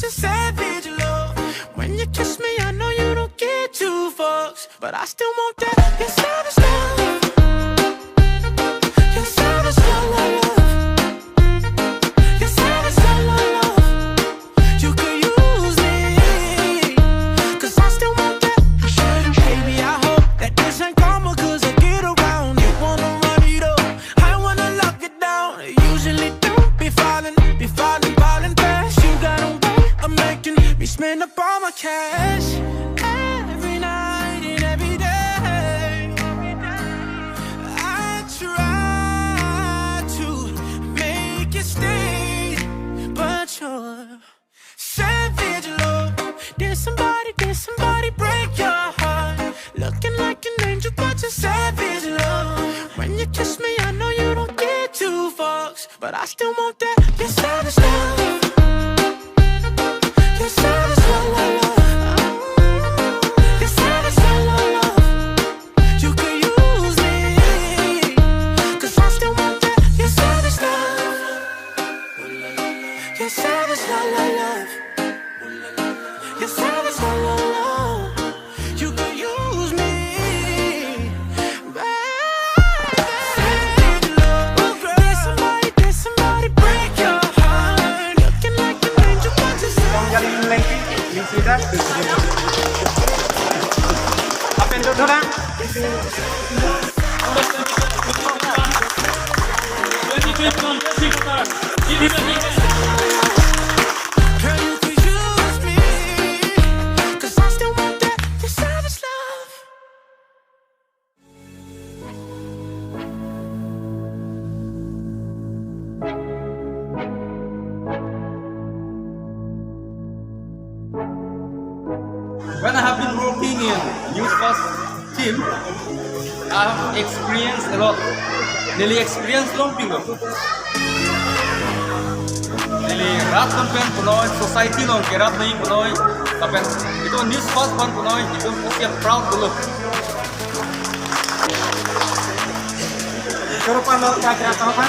about your savage love. When you kiss me, I know you don't get two fucks, but I still want that. Your savage love. Your savage love, love. Your savage love, love. You could use me, 'cause I still want that. Baby, I hope that this ain't karma, 'cause I get around. You wanna run it up, I wanna lock it down. Usually don't be falling fast. You got a way of making me spend up all my cash. Every night and every day, I try to make you stay, but you're savage love. Did somebody break your heart? Looking like an angel, but you're savage love. When you kiss me, I know you don't get two fucks, but I still want that. Your savage love. Your savage love, love, love. Your savage love, love, love. You could use me, 'cause I still want that. Your savage love. Your savage love, love, love. Your savage love, love, love. You could use me, baby. Savage love. Did somebody break your heart? Looking like an angel, but you're savage. Galing lengthy. You see that? Up and down. Girl, you could use me, 'cause I still want that. Your savage love. When I have been working in News First team, I have experienced a lot. Nearly experienced long people. Nearly rat campaign punoi, society long kerat nahi punoi. Tapi itu News First pan punoi, itu mesti proud dulu. Kerupan lo kira-kira apa?